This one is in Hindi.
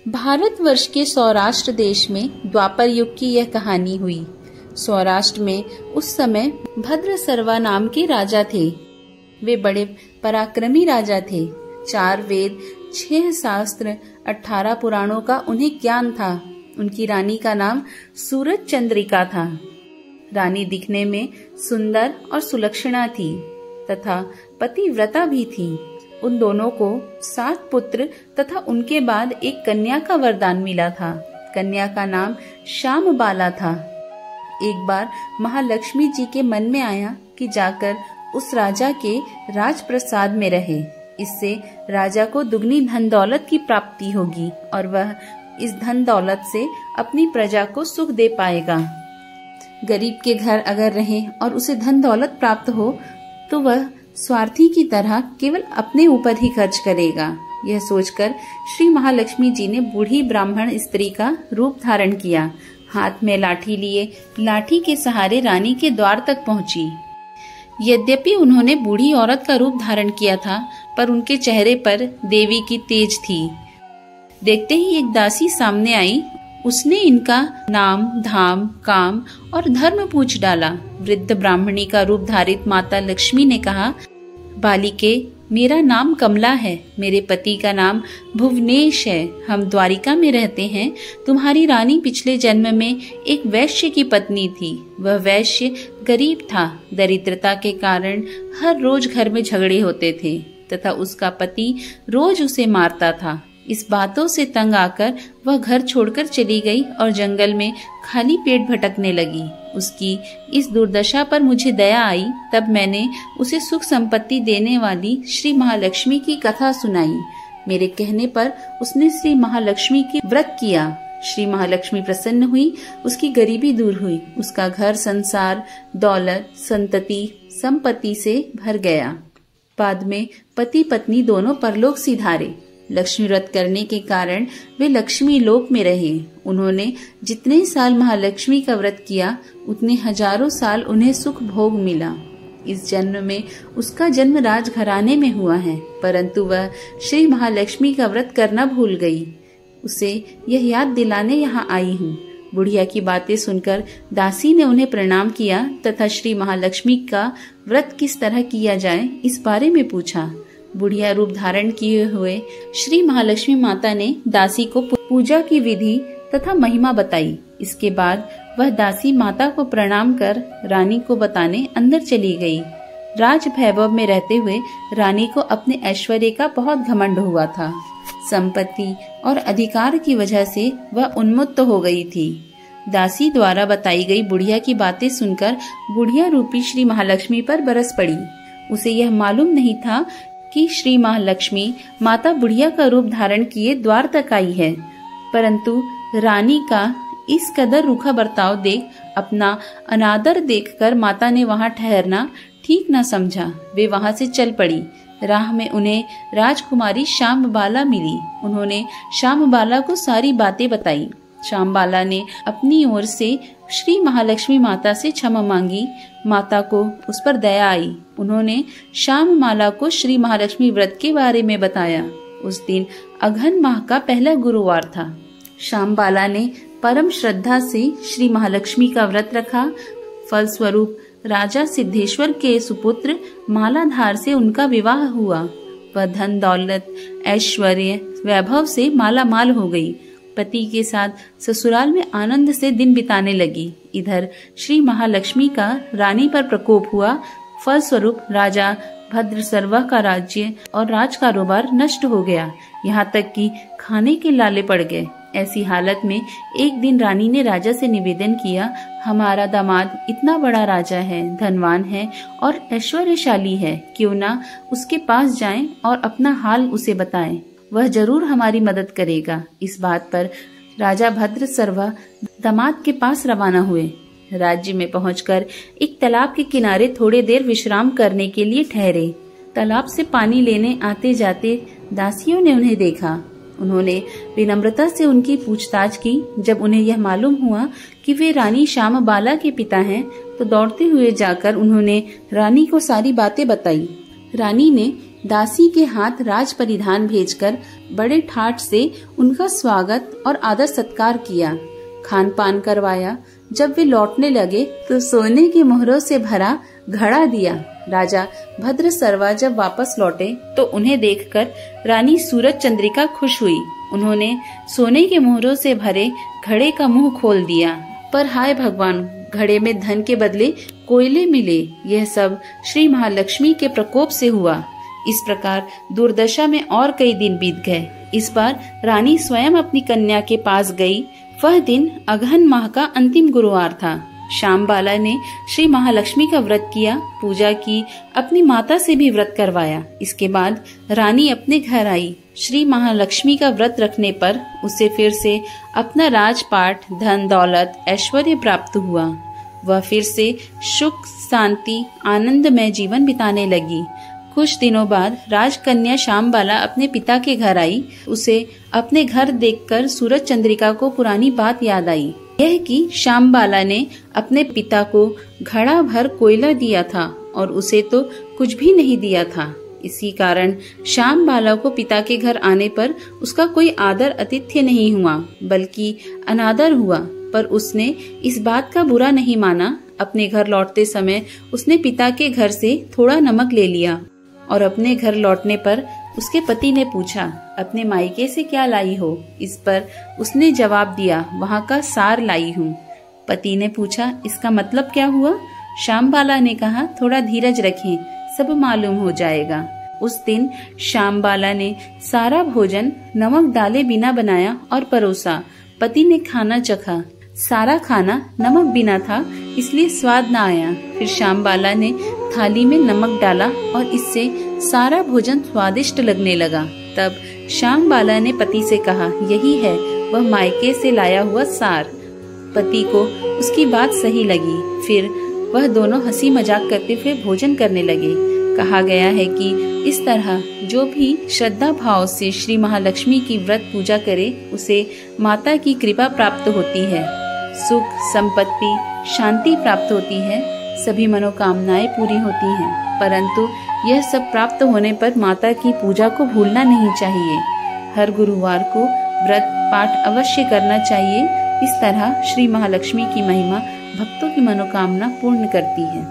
भारतवर्ष के सौराष्ट्र देश में द्वापर युग की यह कहानी हुई। सौराष्ट्र में उस समय भद्रसर्वा नाम के राजा थे। वे बड़े पराक्रमी राजा थे। 4 वेद, 6 शास्त्र, 18 पुराणों का उन्हें ज्ञान था। उनकी रानी का नाम सूरज चंद्रिका था। रानी दिखने में सुंदर और सुलक्षणा थी तथा पतिव्रता भी थी। उन दोनों को 7 पुत्र तथा उनके बाद एक कन्या का वरदान मिला था। कन्या का नाम श्यामबाला था। एक बार महालक्ष्मी जी के मन में आया कि जाकर उस राजा के राजप्रसाद में रहे। इससे राजा को दुगनी धन दौलत की प्राप्ति होगी और वह इस धन दौलत से अपनी प्रजा को सुख दे पाएगा। गरीब के घर अगर रहे और उसे धन दौलत प्राप्त हो तो वह स्वार्थी की तरह केवल अपने ऊपर ही खर्च करेगा। यह सोचकर श्री महालक्ष्मी जी ने बूढ़ी ब्राह्मण स्त्री का रूप धारण किया। हाथ में लाठी लिए लाठी के सहारे रानी के द्वार तक पहुंची। यद्यपि उन्होंने बूढ़ी औरत का रूप धारण किया था, पर उनके चेहरे पर देवी की तेज थी। देखते ही एक दासी सामने आई। उसने इनका नाम, धाम, काम और धर्म पूछ डाला। वृद्ध ब्राह्मणी का रूप धारित माता लक्ष्मी ने कहा, बालिके, मेरा नाम कमला है। मेरे पति का नाम भुवनेश है। हम द्वारिका में रहते हैं। तुम्हारी रानी पिछले जन्म में एक वैश्य की पत्नी थी। वह वैश्य गरीब था। दरिद्रता के कारण हर रोज घर में झगड़े होते थे तथा उसका पति रोज उसे मारता था। इस बातों से तंग आकर वह घर छोड़कर चली गई और जंगल में खाली पेट भटकने लगी। उसकी इस दुर्दशा पर मुझे दया आई। तब मैंने उसे सुख संपत्ति देने वाली श्री महालक्ष्मी की कथा सुनाई। मेरे कहने पर उसने श्री महालक्ष्मी की व्रत किया। श्री महालक्ष्मी प्रसन्न हुई। उसकी गरीबी दूर हुई। उसका घर संसार, दौलत, संतति, संपत्ति से भर गया। बाद में पति पत्नी दोनों परलोक सिधारे। लक्ष्मी व्रत करने के कारण वे लक्ष्मी लोक में रहे। उन्होंने जितने साल महालक्ष्मी का व्रत किया उतने हजारों साल उन्हें सुख भोग मिला। इस जन्म में उसका जन्म राजघराने में हुआ है, परंतु वह श्री महालक्ष्मी का व्रत करना भूल गई। उसे यह याद दिलाने यहाँ आई हूँ। बुढ़िया की बातें सुनकर दासी ने उन्हें प्रणाम किया तथा श्री महालक्ष्मी का व्रत किस तरह किया जाए इस बारे में पूछा। बुढ़िया रूप धारण किए हुए श्री महालक्ष्मी माता ने दासी को पूजा की विधि तथा महिमा बताई। इसके बाद वह दासी माता को प्रणाम कर रानी को बताने अंदर चली गई। राज वैभव में रहते हुए रानी को अपने ऐश्वर्य का बहुत घमंड हुआ था। संपत्ति और अधिकार की वजह से वह उन्मत्त हो गई थी। दासी द्वारा बताई गई बुढ़िया की बातें सुनकर बुढ़िया रूपी श्री महालक्ष्मी पर बरस पड़ी। उसे यह मालूम नहीं था कि श्री महालक्ष्मी माता बुढ़िया का रूप धारण किए द्वार तक आई है, परंतु रानी का इस कदर रूखा बर्ताव देख, अपना अनादर देखकर माता ने वहां ठहरना ठीक न समझा। वे वहां से चल पड़ी। राह में उन्हें राजकुमारी श्यामबाला मिली। उन्होंने श्यामबाला को सारी बातें बताई। श्यामबाला ने अपनी ओर से श्री महालक्ष्मी माता से क्षमा मांगी। माता को उस पर दया आई। उन्होंने श्यामबाला को श्री महालक्ष्मी व्रत के बारे में बताया। उस दिन अघन माह का पहला गुरुवार था। श्यामबाला ने परम श्रद्धा से श्री महालक्ष्मी का व्रत रखा। फलस्वरूप राजा सिद्धेश्वर के सुपुत्र मालाधार से उनका विवाह हुआ। वह धन दौलत, ऐश्वर्य, वैभव से माला माल हो गई। पति के साथ ससुराल में आनंद से दिन बिताने लगी। इधर श्री महालक्ष्मी का रानी पर प्रकोप हुआ। फलस्वरूप राजा भद्रसर्वा का राज्य और राज कारोबार नष्ट हो गया। यहाँ तक कि खाने के लाले पड़ गए। ऐसी हालत में एक दिन रानी ने राजा से निवेदन किया, हमारा दामाद इतना बड़ा राजा है, धनवान है और ऐश्वर्यशाली है, क्यों ना उसके पास जाएं और अपना हाल उसे बताएं। वह जरूर हमारी मदद करेगा। इस बात पर राजा भद्रसर्वा दामाद के पास रवाना हुए। राज्य में पहुंचकर एक तालाब के किनारे थोड़ी देर विश्राम करने के लिए ठहरे। तालाब से पानी लेने आते जाते दासियों ने उन्हें देखा। उन्होंने विनम्रता से उनकी पूछताछ की। जब उन्हें यह मालूम हुआ कि वे रानी श्यामबाला के पिता हैं, तो दौड़ते हुए जाकर उन्होंने रानी को सारी बातें बताई। रानी ने दासी के हाथ राज परिधान भेजकर बड़े ठाठ से उनका स्वागत और आदर सत्कार किया, खान पान करवाया। जब वे लौटने लगे तो सोने की मोहरों से भरा घड़ा दिया। राजा भद्र सर्वा जब वापस लौटे तो उन्हें देखकर रानी सूरज चंद्रिका खुश हुई। उन्होंने सोने के मोहरों से भरे घड़े का मुंह खोल दिया, पर हाय भगवान, घड़े में धन के बदले कोयले मिले। यह सब श्री महालक्ष्मी के प्रकोप से हुआ। इस प्रकार दुर्दशा में और कई दिन बीत गए। इस बार रानी स्वयं अपनी कन्या के पास गई। वह दिन अगहन माह का अंतिम गुरुवार था। श्यामबाला ने श्री महालक्ष्मी का व्रत किया, पूजा की, अपनी माता से भी व्रत करवाया। इसके बाद रानी अपने घर आई। श्री महालक्ष्मी का व्रत रखने पर उसे फिर से अपना राजपाट, धन दौलत, ऐश्वर्य प्राप्त हुआ। वह फिर से सुख, शांति, आनंदमय जीवन बिताने लगी। कुछ दिनों बाद राजकन्या श्यामबाला अपने पिता के घर आई। उसे अपने घर देखकर सूरज चंद्रिका को पुरानी बात याद आई। यह कि श्यामबाला ने अपने पिता को घड़ा भर कोयला दिया था और उसे तो कुछ भी नहीं दिया था। इसी कारण श्यामबाला को पिता के घर आने पर उसका कोई आदर आतिथ्य नहीं हुआ, बल्कि अनादर हुआ। पर उसने इस बात का बुरा नहीं माना। अपने घर लौटते समय उसने पिता के घर से थोड़ा नमक ले लिया और अपने घर लौटने पर उसके पति ने पूछा, अपने मायके से क्या लाई हो? इस पर उसने जवाब दिया, वहाँ का सार लाई हूँ। पति ने पूछा, इसका मतलब क्या हुआ? श्यामबाला ने कहा, थोड़ा धीरज रखें, सब मालूम हो जाएगा। उस दिन श्यामबाला ने सारा भोजन नमक डाले बिना बनाया और परोसा। पति ने खाना चखा। सारा खाना नमक बिना था, इसलिए स्वाद न आया। फिर श्यामबाला ने थाली में नमक डाला और इससे सारा भोजन स्वादिष्ट लगने लगा। तब श्यामबाला ने पति से कहा, यही है वह मायके से लाया हुआ सार। पति को उसकी बात सही लगी। फिर वह दोनों हंसी मजाक करते हुए भोजन करने लगे। कहा गया है कि इस तरह जो भी श्रद्धा भाव से श्री महालक्ष्मी की व्रत पूजा करे, उसे माता की कृपा प्राप्त होती है, सुख, संपत्ति, शांति प्राप्त होती है, सभी मनोकामनाएं पूरी होती हैं। परंतु यह सब प्राप्त होने पर माता की पूजा को भूलना नहीं चाहिए। हर गुरुवार को व्रत पाठ अवश्य करना चाहिए। इस तरह श्री महालक्ष्मी की महिमा भक्तों की मनोकामना पूर्ण करती है।